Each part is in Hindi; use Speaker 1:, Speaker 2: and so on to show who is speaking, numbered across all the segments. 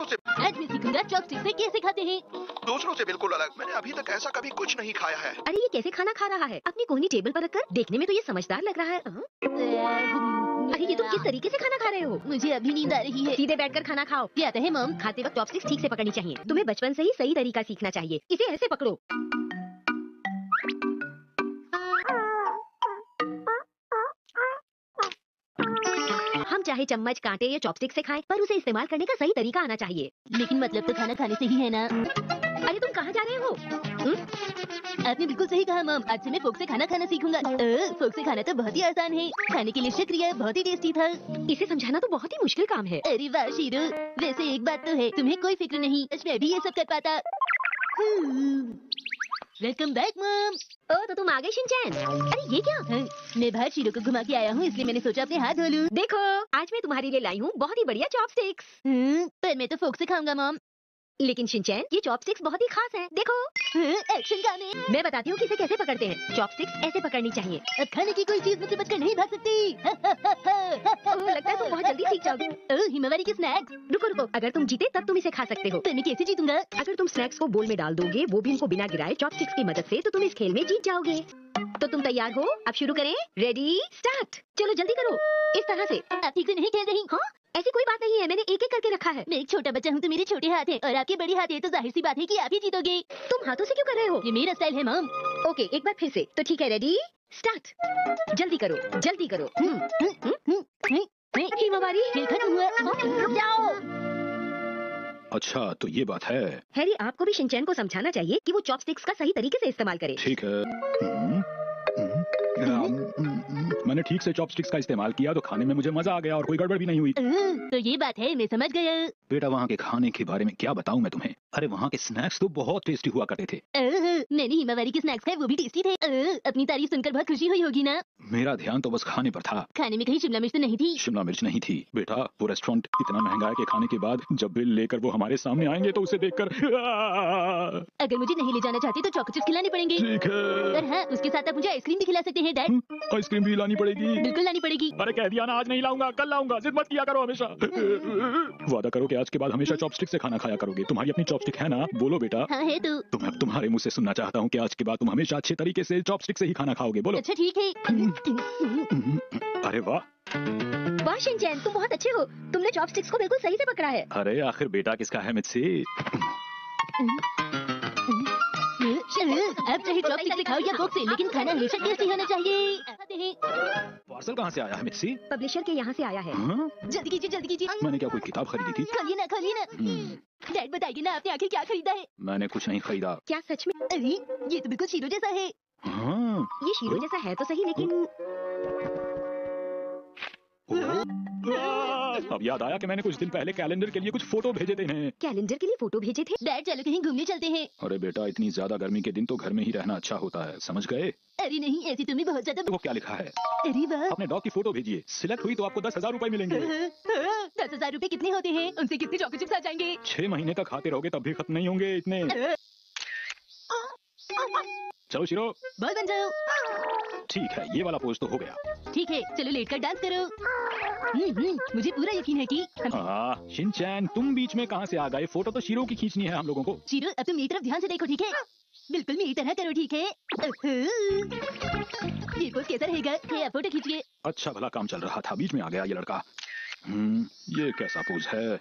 Speaker 1: से
Speaker 2: आज मैं सीखूंगा चॉपस्टिक से कैसे खाते हैं।
Speaker 1: दूसरों से बिल्कुल अलग। मैंने अभी तक ऐसा कभी कुछ नहीं खाया है।
Speaker 3: अरे ये कैसे खाना खा रहा है? अपनी कोहनी टेबल पर रखकर। देखने में तो ये समझदार लग रहा है। अरे ये तुम किस तरीके से खाना खा रहे हो?
Speaker 2: मुझे अभी नींद आ रही है।
Speaker 3: सीधे बैठकर खाना खाओ।
Speaker 2: क्या आता है मॉम?
Speaker 3: खाते वक्त चॉपस्टिक्स ठीक से पकड़नी चाहिए। तुम्हें बचपन से ही सही तरीका सीखना चाहिए। इसे ऐसे पकड़ो। हम चाहे चम्मच, कांटे या चॉपस्टिक से खाएं, पर उसे इस्तेमाल करने का सही तरीका आना चाहिए।
Speaker 2: लेकिन मतलब तो खाना खाने से ही है ना।
Speaker 3: अरे तुम कहाँ जा रहे हो?
Speaker 2: आपने बिल्कुल सही कहा मॉम। आज से मैं फोक से खाना खाना सीखूंगा। फोक से खाना तो बहुत ही आसान है। खाने के लिए शुक्रिया, बहुत ही टेस्टी था।
Speaker 3: इसे समझाना तो बहुत ही मुश्किल काम है।
Speaker 2: अरे वाह शीरो, वैसे एक बात तो है, तुम्हें कोई फिक्र नहीं, मैं भी ये सब कर पाता। Welcome back mom.
Speaker 3: ओ तो तुम आ गए शिनचैन। अरे ये क्या?
Speaker 2: मैं बाहर शीरो को घुमा के आया हूँ, इसलिए मैंने सोचा अपने हाथ धो लूं।
Speaker 3: देखो आज मैं तुम्हारे लिए लाई हूँ बहुत ही बढ़िया चॉपस्टिक्स।
Speaker 2: पर मैं तो फोक से खाऊंगा मॉम।
Speaker 3: लेकिन शिनचैन ये चॉपस्टिक्स बहुत ही खास हैं। देखो
Speaker 2: एक्शन काम है।
Speaker 3: मैं बताती हूँ कि इसे कैसे पकड़ते हैं। चॉपस्टिक्स ऐसे पकड़नी चाहिए।
Speaker 2: अब खाने की कोई चीज मुझसे बचकर नहीं भाग सकती।
Speaker 3: लगता है तुम बहुत जल्दी सीख जाओगे।
Speaker 2: हिमावरी के स्नैक्स।
Speaker 3: रुको रुको, अगर तुम जीते तब तुम इसे खा सकते हो।
Speaker 2: तो मैं कैसे जीतूंगा?
Speaker 3: अगर तुम स्नैक्स को बोल में डाल दोगे, वो भी उनको बिना गिराए चॉपस्टिक्स की मदद से, तो तुम इस खेल में जीत जाओगे। तो तुम तैयार हो? अब शुरू करें? Ready start. चलो जल्दी करो। इस तरह से।
Speaker 2: आप ठीक से नहीं खेल रही?
Speaker 3: हाँ ऐसी कोई बात नहीं है, मैंने एक एक करके रखा है।
Speaker 2: मैं एक छोटा बच्चा हूँ तो मेरे छोटे हाथ हैं, और आपके बड़े हाथ हैं, तो जाहिर सी बात है कि आप ही जीतोगे।
Speaker 3: तुम हाथों से क्यों कर रहे हो?
Speaker 2: ये मेरा स्टाइल है मॉम।
Speaker 3: ओके एक बार फिर से। तो ठीक है, रेडी स्टार्ट। जल्दी करो जल्दी करो। हिमावरी
Speaker 2: खेल खत्म हुआ।
Speaker 3: रुक जाओ।
Speaker 4: अच्छा तो ये बात है।
Speaker 3: हैरी आपको भी शिनचैन को समझाना चाहिए कि वो चॉपस्टिक्स का सही तरीके से इस्तेमाल करे।
Speaker 4: ठीक है। मैंने ठीक से चॉपस्टिक्स का इस्तेमाल किया तो खाने में मुझे मजा आ गया और कोई गड़बड़ भी नहीं हुई।
Speaker 2: तो ये बात है, मैं समझ गया।
Speaker 4: बेटा वहाँ के खाने के बारे में क्या बताऊँ मैं तुम्हें। अरे वहाँ के स्नैक्स तो बहुत टेस्टी हुआ करते थे।
Speaker 2: मैंने हिमावरी के स्नैक्स खाए, वो भी टेस्टी थे। अपनी तारीफ सुनकर बहुत खुशी हुई होगी ना?
Speaker 4: मेरा ध्यान तो बस खाने पर था।
Speaker 2: खाने में कहीं शिमला मिर्च तो नहीं थी?
Speaker 4: शिमला मिर्च नहीं थी बेटा। वो रेस्टोरेंट इतना महंगा है कि खाने के बाद जब बिल लेकर वो हमारे सामने आएंगे तो उसे देखकर
Speaker 2: अगर मुझे नहीं ले जाना चाहते तो चॉकलेट्स खिलाने पड़ेंगे।
Speaker 4: ठीक है।
Speaker 2: और हाँ, उसके साथ आप मुझे आइसक्रीम भी खिला सकते हैं डैड।
Speaker 4: आइसक्रीम भी लानी पड़ेगी?
Speaker 2: बिल्कुल लानी पड़ेगी।
Speaker 4: अरे कह दिया ना आज नहीं लाऊंगा, कल लाऊंगा। जिद मत किया करो हमेशा। वादा करो कि आज के बाद हमेशा चॉपस्टिक से खाना खाया करोगे। तुम्हारी अपनी चॉपस्टिक है ना? बोलो बेटा।
Speaker 2: हाँ है तो।
Speaker 4: मैं तुम्हारे मुंह से सुनना चाहता हूँ कि आज के बाद तुम हमेशा अच्छे तरीके से चॉपस्टिक से ही खाना खाओगे। बोलो।
Speaker 2: अच्छा ठीक है।
Speaker 4: अरे वाह
Speaker 3: वाह शिनचैन तुम बहुत अच्छे हो। तुमने चॉपस्टिक्स को बिल्कुल सही से पकड़ा है।
Speaker 4: अरे आखिर बेटा किसका है मुझसे।
Speaker 2: अब चाहे चॉपस्टिक से खाओ या फोक से, लेकिन खाना हमेशा टेस्टी होना चाहिए।
Speaker 4: पार्सल कहाँ से आया है मुझसे?
Speaker 3: पब्लिशर के यहाँ से आया है।
Speaker 4: हाँ?
Speaker 2: जल्दी कीजिए जल्दी कीजिए।
Speaker 4: मैंने क्या कोई किताब खरीदी थी?
Speaker 2: खोलिए ना खोलिए ना। डैड बताइए ना आपने आखिर क्या खरीदा है?
Speaker 4: मैंने कुछ नहीं खरीदा।
Speaker 3: क्या सच में?
Speaker 2: अरे ये तो बिल्कुल शीरो जैसा है।
Speaker 4: हाँ।
Speaker 3: ये शीरो जैसा है तो सही, लेकिन
Speaker 4: अब याद आया कि मैंने कुछ दिन पहले कैलेंडर के लिए कुछ फोटो भेजे थे इन्हें।
Speaker 3: कैलेंडर के लिए फोटो भेजे थे?
Speaker 2: डैड चलो कहीं घूमने चलते हैं।
Speaker 4: अरे बेटा इतनी ज्यादा गर्मी के दिन तो घर में ही रहना अच्छा होता है, समझ गए?
Speaker 2: अरे नहीं, ऐसी तुम्हें बहुत ज्यादा।
Speaker 4: देखो क्या लिखा है।
Speaker 2: अरे वाह।
Speaker 4: अपने डॉग की फोटो भेजिए, सिलेक्ट हुई तो आपको 10,000 रुपए मिलेंगे।
Speaker 2: 10,000 रुपए कितने होते हैं? उनसे कितने चॉकलेट चिप्स आ जाएंगे?
Speaker 4: 6 महीने तक खाते रहोगे तब भी खत्म नहीं होंगे इतने। चलो शिरो
Speaker 2: बॉल बन जाओ।
Speaker 4: ठीक है, ये वाला पोज तो हो गया।
Speaker 2: ठीक है चलो लेट कर डांस करो। मुझे पूरा यकीन है कि
Speaker 4: शिनचैन तुम बीच में कहाँ से आ गए? फोटो तो शिरो की खींचनी है हम लोगों को।
Speaker 2: शिरो अब तुम मेरी तरफ ध्यान से देखो, ठीक है? बिल्कुल मेरी तरह करो, ठीक है? ये पोज कैसा रहेगा? ये आप फोटो खींचिए।
Speaker 4: अच्छा भला काम चल रहा था, बीच में आ गया ये लड़का। ये कैसा पोज है?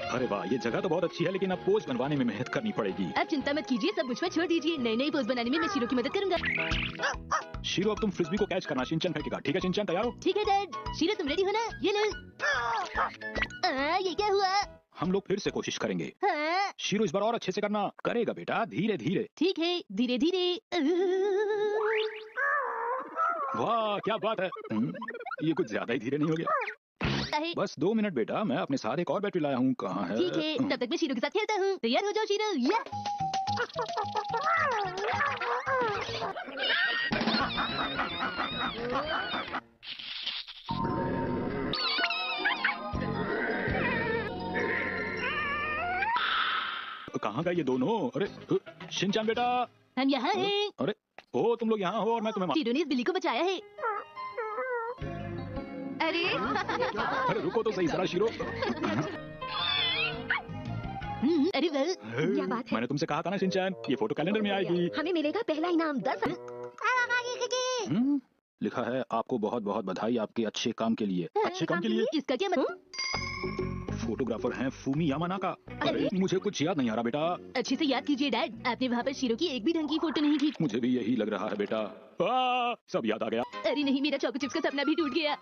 Speaker 4: अरे वाह, ये जगह तो बहुत अच्छी है, लेकिन अब पोज बनवाने में मेहनत करनी पड़ेगी।
Speaker 2: अब चिंता मत कीजिए, सब मुझ पर छोड़ दीजिए। नई नई पोज बनाने में मैं शिरो की मदद करूंगा।
Speaker 4: शिरो अब तुम फ्रिस्बी को कैच करना, शिनचैन फेंकेगा। ठीक है शिनचैन, तैयार हो?
Speaker 2: ठीक है डैड। शिरो तुम रेडी हो ना? ये लो। ये क्या हुआ?
Speaker 4: हम लोग फिर से कोशिश करेंगे।
Speaker 2: हाँ।
Speaker 4: शिरो इस बार और अच्छे से करना। करेगा बेटा, धीरे धीरे।
Speaker 2: ठीक है धीरे धीरे।
Speaker 4: वाह क्या बात है। ये कुछ ज्यादा ही धीरे नहीं हो गया? बस 2 मिनट बेटा, मैं अपने साथ एक और बैटरी लाया हूँ। कहाँ है?
Speaker 2: ठीक है, तब तक मैं शिरो के साथ खेलता हूँ। तैयार हो जाओ शिरो। या
Speaker 4: कहाँ गए ये दोनों? अरे शिनचैन बेटा।
Speaker 2: हम यहाँ हैं।
Speaker 4: अरे ओ तुम लोग यहाँ हो और मैं तुम्हें
Speaker 2: शिरो ने इस बिल्ली को बचाया है।
Speaker 3: अरे
Speaker 4: अरे रुको तो सही जरा शिरो।
Speaker 2: अरे वेल,
Speaker 3: क्या बात है?
Speaker 4: मैंने तुमसे कहा था ना शिनचैन, ये फोटो कैलेंडर में आएगी।
Speaker 3: हमें मिलेगा पहला इनाम 10।
Speaker 4: लिखा है आपको बहुत बहुत बधाई आपके अच्छे काम के लिए। अच्छे काम के लिए?
Speaker 2: इसका क्या मतलब?
Speaker 4: फोटोग्राफर हैं फूमी यामानाका। अरे मुझे कुछ याद नहीं आ रहा बेटा।
Speaker 2: अच्छे से याद कीजिए डैड, आपने वहाँ पर शीरो की एक भी ढंग की फोटो नहीं खींची।
Speaker 4: मुझे भी यही लग रहा है बेटा। सब याद आ गया।
Speaker 2: अरे नहीं, मेरा चॉको चिप्स का सपना भी टूट गया।